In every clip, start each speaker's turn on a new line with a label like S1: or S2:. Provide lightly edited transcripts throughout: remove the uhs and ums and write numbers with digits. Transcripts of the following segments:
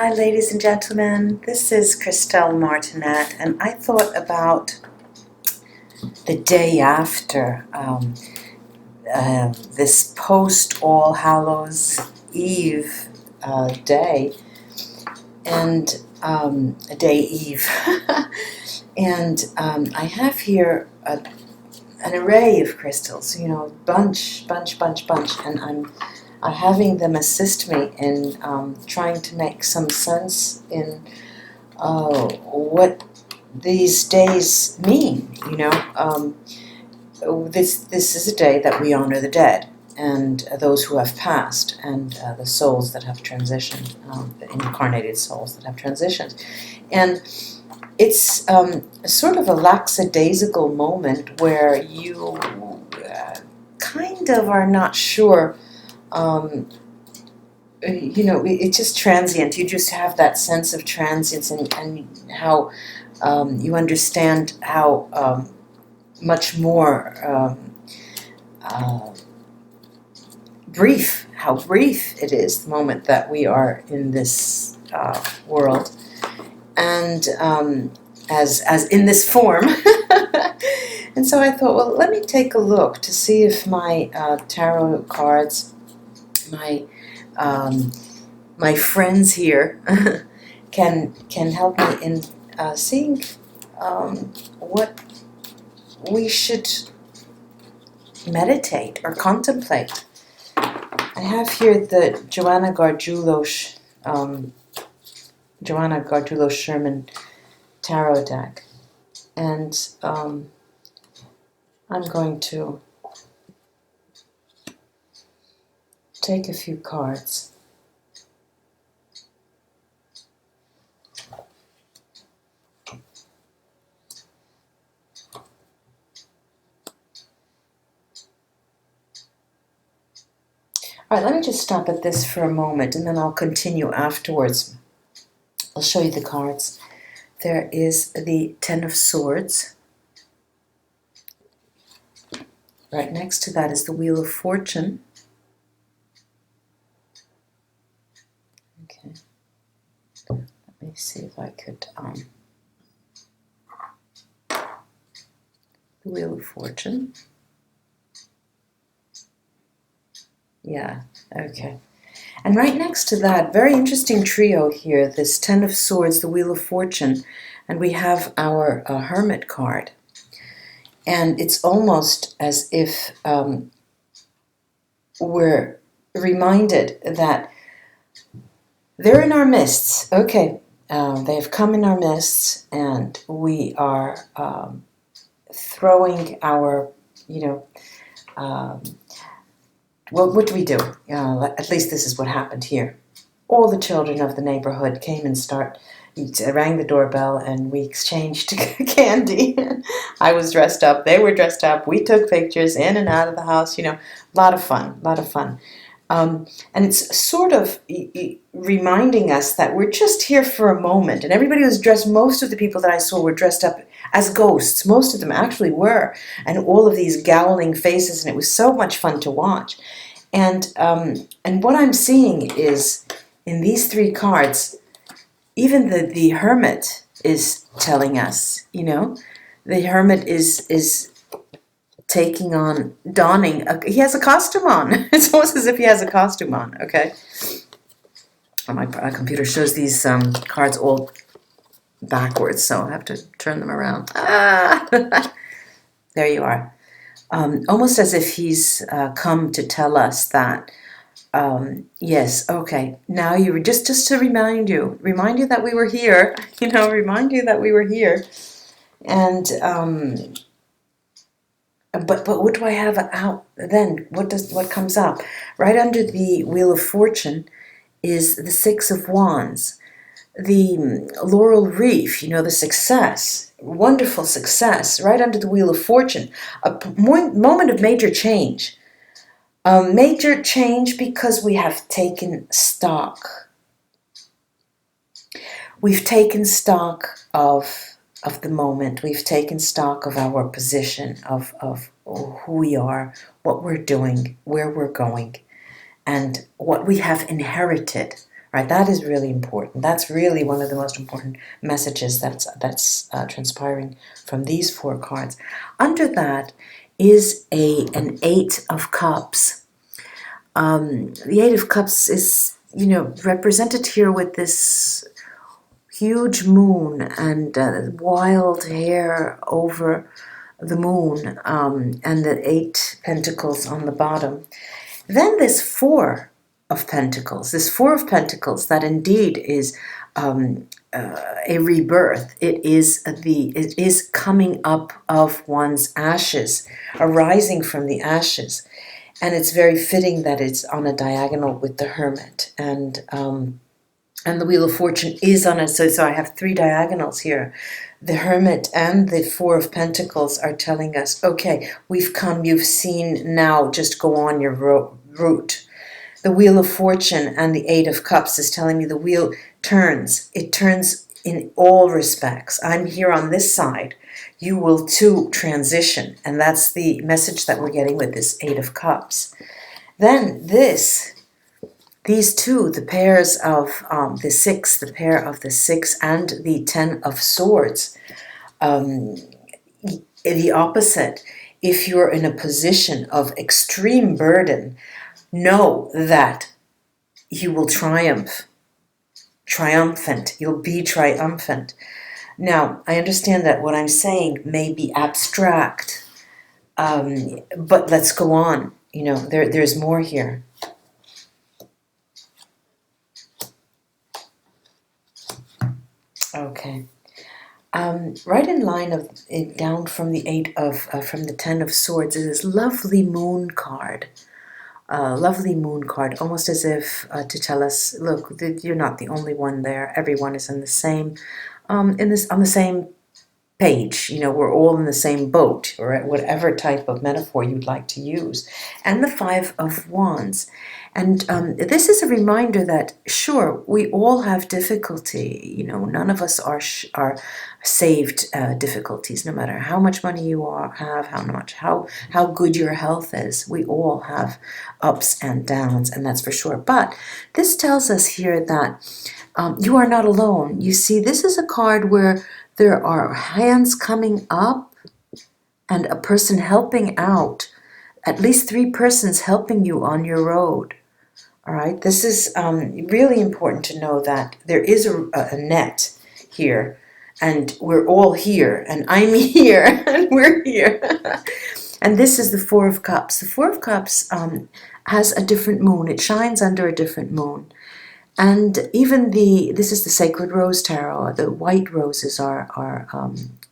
S1: Hi, ladies and gentlemen. This is Christelle Martinette, and I thought about the day after this post All Hallows Eve day, and a day eve, and I have here an array of crystals. You know, bunch, and I'm having them assist me in trying to make some sense in what these days mean. You know, this is a day that we honor the dead and those who have passed, and the souls that have transitioned, the incarnated souls that have transitioned, and it's sort of a lackadaisical moment where you kind of are not sure. You know, it's just transient. You just have that sense of transience, and how you understand how much more brief, how brief it is, the moment that we are in this world, and as in this form. And so I thought, well, let me take a look to see if my tarot cards, my friends here, can help me in seeing what we should meditate or contemplate. I have here the Joanna Gargiulo-Shermann tarot deck, and I'm going to take a few cards. All right, let me just stop at this for a moment, and then I'll continue afterwards. I'll show you the cards. There is the Ten of Swords. Right next to that is the Wheel of Fortune. Okay. Let me see if I could... the Wheel of Fortune. Yeah, okay. And right next to that, very interesting trio here, this Ten of Swords, the Wheel of Fortune, and we have our Hermit card. And it's almost as if we're reminded that they're in our midst. Okay, they have come in our midst, and we are throwing our, you know, well, what do we do? At least this is what happened here. All the children of the neighborhood came and rang the doorbell, and we exchanged candy. I was dressed up, they were dressed up, we took pictures in and out of the house, you know, a lot of fun, a lot of fun. And it's sort of reminding us that we're just here for a moment, and everybody was dressed, most of the people that I saw were dressed up as ghosts, most of them actually were, and all of these scowling faces, and it was so much fun to watch. And what I'm seeing is, in these three cards, even the Hermit is telling us, you know, the Hermit is taking on, donning, he has a costume on. It's almost as if he has a costume on, okay? My computer shows these cards all backwards, so I have to turn them around. Ah! There you are. Almost as if he's come to tell us that, yes, okay, now you were just to remind you that we were here, you know, remind you that we were here. And but what do I have out then? What comes up? Right under the Wheel of Fortune is the Six of Wands, the laurel wreath, you know, the success, wonderful success. Right under the Wheel of Fortune, a moment of major change. Major change because we have taken stock. We've taken stock of the moment. We've taken stock of our position, of who we are, what we're doing, where we're going, and what we have inherited. Right, that is really important. That's really one of the most important messages that's transpiring from these 4 cards. Under that is an 8 of Cups. The 8 of Cups is, represented here with this huge moon and wild hair over the moon, and the 8 pentacles on the bottom. Then this 4 of Pentacles, that indeed is a rebirth. It is coming up of one's ashes, arising from the ashes. And it's very fitting that it's on a diagonal with the Hermit, and the Wheel of Fortune is on it. So I have 3 diagonals here. The Hermit and the 4 of Pentacles are telling us, okay, we've come, you've seen, now just go on your route. The Wheel of Fortune and the 8 of Cups is telling me the wheel turns. It turns in all respects. I'm here on this side. You will too transition. And that's the message that we're getting with this 8 of Cups. Then these 2, the pairs of the 6, the pair of the 6 and the 10 of Swords, the opposite. If you're in a position of extreme burden, know that you will triumphant. You'll be triumphant. Now, I understand that what I'm saying may be abstract, but let's go on. There's more here. Okay. Right in line of it, down from the 8 of from the 10 of Swords, is this lovely moon card. Lovely moon card, almost as if to tell us, look, you're not the only one there. Everyone is in the same, on the same page. We're all in the same boat, or whatever type of metaphor you'd like to use. And the 5 of Wands. And this is a reminder that, sure, we all have difficulty. None of us are saved difficulties, no matter how much money you have, how good your health is. We all have ups and downs, and that's for sure. But this tells us here that you are not alone. You see, this is a card where there are hands coming up and a person helping out. At least 3 persons helping you on your road. All right, this is really important to know that there is a net here, and we're all here, and I'm here, and we're here. And this is the 4 of Cups. The 4 of Cups has a different moon. It shines under a different moon. And even this is the Sacred Rose Tarot. The white roses are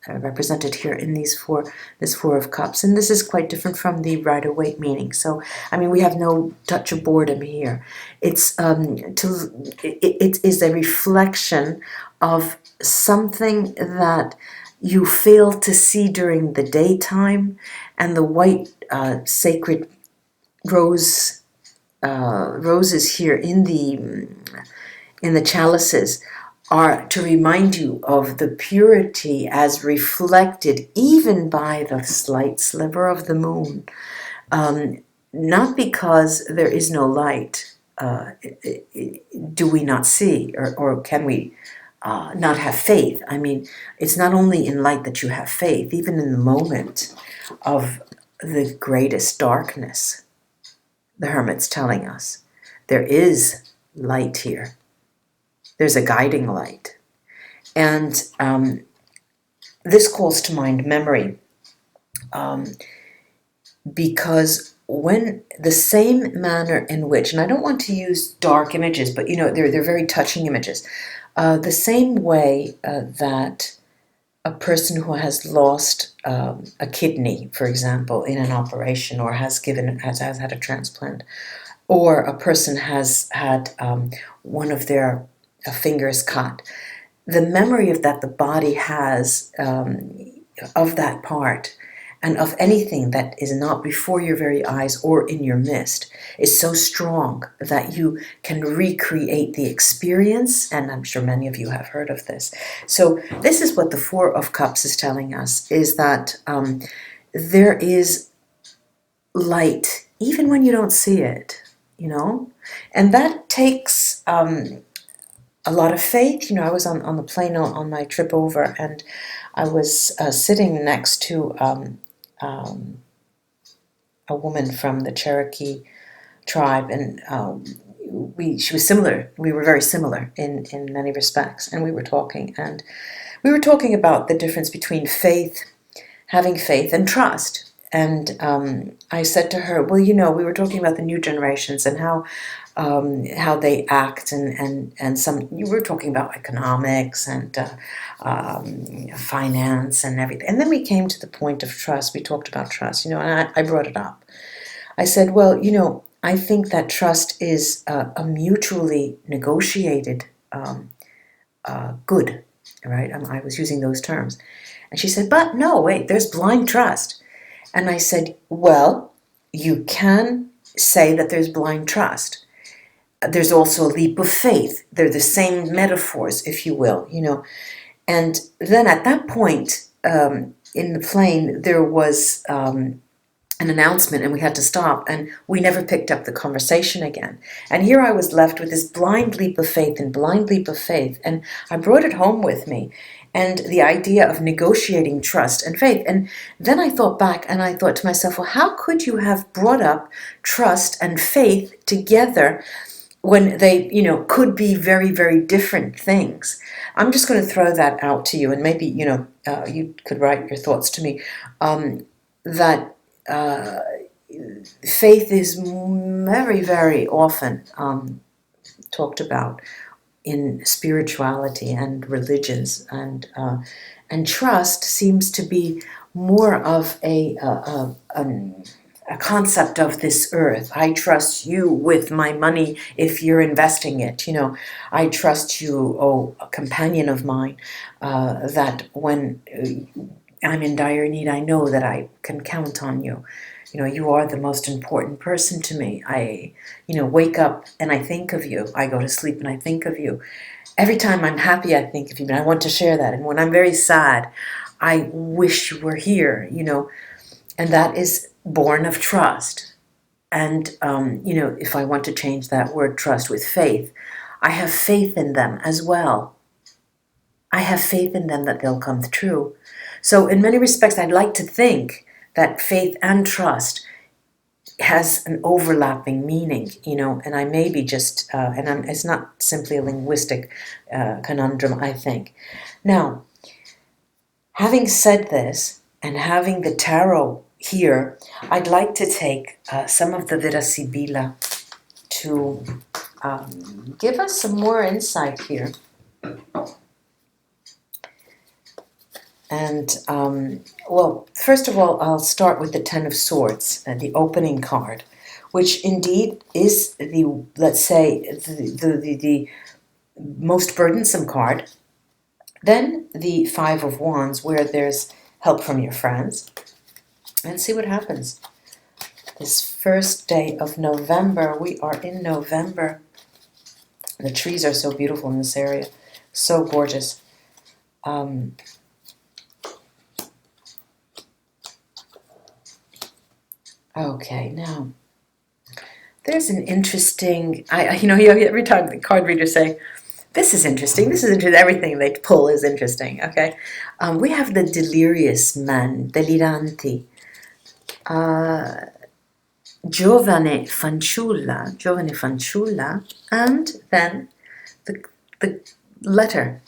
S1: represented here in this 4 of Cups, and this is quite different from the Rider-Waite meaning. So, I mean, we have no touch of boredom here. It is a reflection of something that you fail to see during the daytime, and the white sacred roses here in the chalices are to remind you of the purity as reflected even by the slight sliver of the moon. Not because there is no light do we not see, or can we not have faith. I mean, it's not only in light that you have faith, even in the moment of the greatest darkness. The Hermit's telling us there is light here. There's a guiding light. And this calls to mind memory, because when the same manner in which, and I don't want to use dark images, but they're very touching images, the same way that a person who has lost a kidney, for example, in an operation, or has had a transplant, or a person has had one of their fingers cut, the memory of that the body has of that part and of anything that is not before your very eyes or in your midst is so strong that you can recreate the experience, and I'm sure many of you have heard of this. So this is what the 4 of Cups is telling us, is that there is light even when you don't see it, and that takes a lot of faith. I was on the plane on my trip over, and I was sitting next to a woman from the Cherokee tribe, and she was similar. We were very similar in many respects, and we were talking, about the difference between having faith and trust. And I said to her, well, we were talking about the new generations and how they act, and some, you were talking about economics and finance and everything. And then we came to the point of trust. We talked about trust, and I brought it up. I said, well, I think that trust is a mutually negotiated good, right? I was using those terms. And she said, but no, wait, there's blind trust. And I said, well, you can say that there's blind trust. There's also a leap of faith. They're the same metaphors, if you will, And then at that point in the plane, there was an announcement, and we had to stop, and we never picked up the conversation again. And here I was left with this blind leap of faith and blind leap of faith, and I brought it home with me, and the idea of negotiating trust and faith. And then I thought back, and I thought to myself, well, how could you have brought up trust and faith together when they, could be very, very different things? I'm just going to throw that out to you, and maybe, you could write your thoughts to me, that faith is very, very often talked about in spirituality and religions, and trust seems to be more of a concept of this earth. I trust you with my money if you're investing it. I trust you, a companion of mine, that when I'm in dire need, I know that I can count on you. You are the most important person to me. I, wake up and I think of you. I go to sleep and I think of you. Every time I'm happy, I think of you, and I want to share that. And when I'm very sad, I wish you were here, and that is born of trust. And, if I want to change that word trust with faith, I have faith in them as well. I have faith in them that they'll come true. So in many respects, I'd like to think that faith and trust has an overlapping meaning, and I may be just, it's not simply a linguistic conundrum, I think. Now, having said this, and having the tarot here, I'd like to take some of the Vera Sibilla to give us some more insight here. And, well, first of all, I'll start with the Ten of Swords, the opening card, which indeed is the, let's say, the most burdensome card. Then the Five of Wands, where there's help from your friends. And see what happens. This first day of November, we are in November. The trees are so beautiful in this area, so gorgeous. Okay, now, there's an interesting, every time the card readers say, this is interesting, everything they pull is interesting, okay? We have the delirious man, deliranti, giovane fanciulla, and then the letter.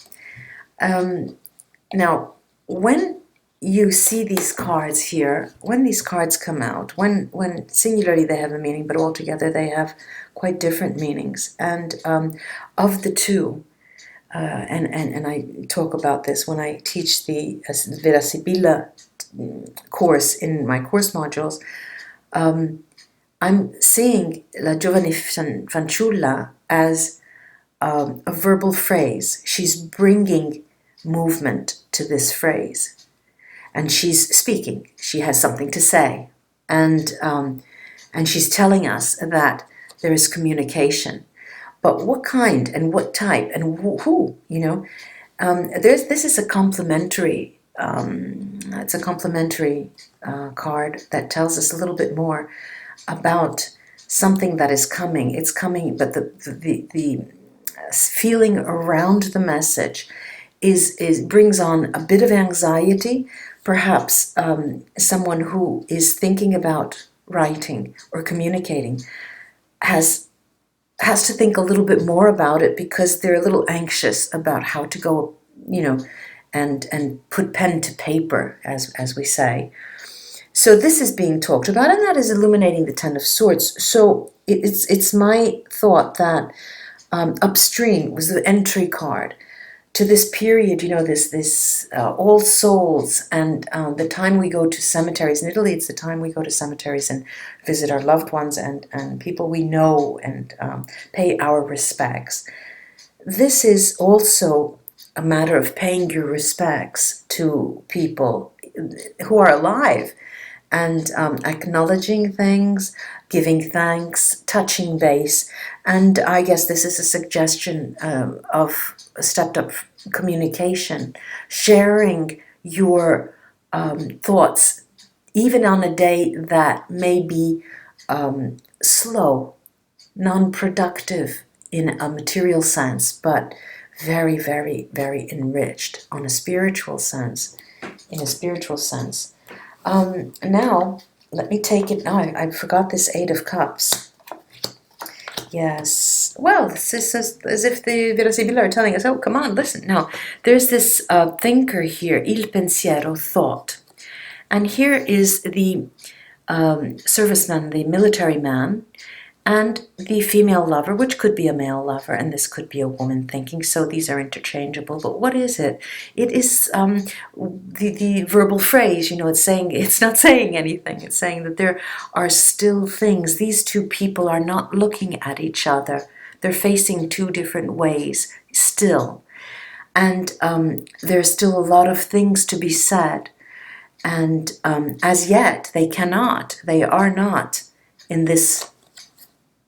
S1: Now, when you see these cards here, when these cards come out, when singularly they have a meaning, but altogether they have quite different meanings. And of the two, and I talk about this when I teach the Vera Sibilla course in my course modules, I'm seeing La Giovane Fanciulla as a verbal phrase. She's bringing movement to this phrase. And she's speaking. She has something to say. And she's telling us that there is communication. But what kind and what type and who, this is a complementary, it's a complementary card that tells us a little bit more about something that is coming. It's coming, but the feeling around the message brings on a bit of anxiety. Perhaps someone who is thinking about writing or communicating has to think a little bit more about it, because they're a little anxious about how to go, and put pen to paper, as we say. So this is being talked about, and that is illuminating the Ten of Swords. So it's my thought that upstream was the entry card to this period, this All Souls, and the time we go to cemeteries. In Italy, it's the time we go to cemeteries and visit our loved ones and people we know, and pay our respects. This is also a matter of paying your respects to people who are alive, and acknowledging things, giving thanks, touching base. And I guess this is a suggestion of stepped up communication, sharing your thoughts, even on a day that may be slow, non-productive in a material sense, but very, very, very enriched on a spiritual sense, Now, let me take it. Now, I forgot this Eight of Cups. Yes. Well, this is as if the Vera Sibilla are telling us, oh, come on, listen. Now, there's this thinker here, il pensiero, thought. And here is the serviceman, the military man, and the female lover, which could be a male lover, and this could be a woman thinking, so these are interchangeable. But what is it? It is the verbal phrase, it's not saying anything. It's saying that there are still things. These two people are not looking at each other. They're facing two different ways still. And there's still a lot of things to be said. And as yet, they are not in this.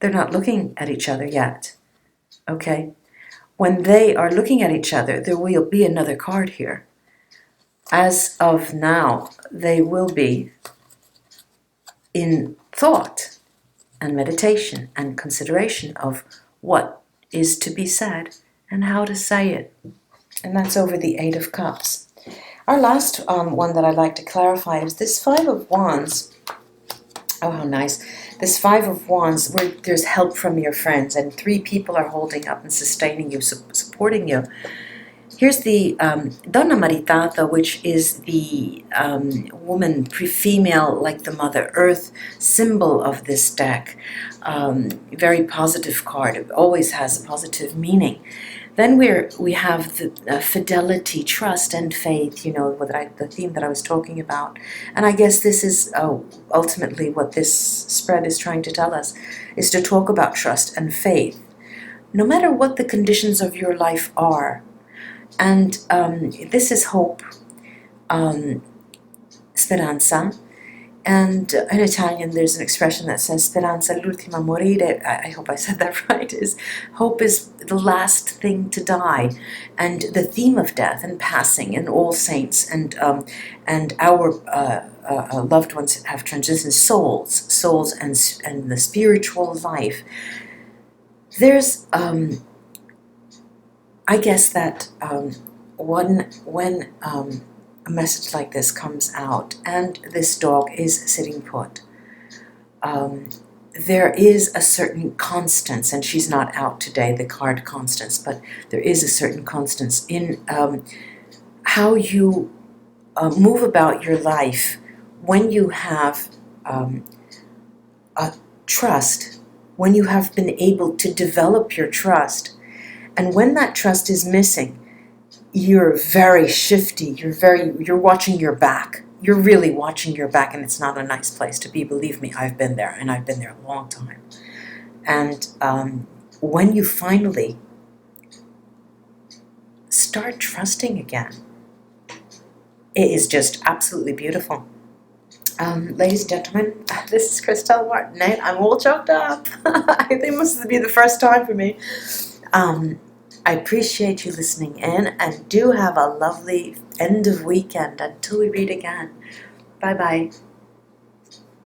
S1: They're not looking at each other yet, okay? When they are looking at each other, there will be another card here. As of now, they will be in thought and meditation and consideration of what is to be said and how to say it. And that's over the Eight of Cups. Our last one that I'd like to clarify is this Five of Wands. Oh, how nice. This Five of Wands, where there's help from your friends, and three people are holding up and sustaining you, supporting you. Here's the Donna Maritata, which is the woman, female, like the Mother Earth, symbol of this deck. Very positive card. It always has a positive meaning. Then we have the fidelity, trust, and faith, the theme that I was talking about. And I guess this is ultimately what this spread is trying to tell us, is to talk about trust and faith, no matter what the conditions of your life are. And this is hope, speranza. And in Italian, there's an expression that says speranza l'ultima morire. I hope I said that right. Is hope is the last thing to die, and the theme of death and passing, and all saints, and our loved ones have transitioned, souls, and the spiritual life. There's I guess that when a message like this comes out and this dog is sitting put, there is a certain constance, and she's not out today, the card Constance, but there is a certain constance in how you move about your life when you have a trust, when you have been able to develop your trust. And when that trust is missing, you're very shifty, you're watching your back. You're really watching your back, and it's not a nice place to be. Believe me, I've been there, and I've been there a long time. And when you finally start trusting again, it is just absolutely beautiful. Ladies and gentlemen, this is Christelle Martinette. I'm all choked up. I think it must be the first time for me. I appreciate you listening in, and do have a lovely end of weekend until we read again. Bye-bye.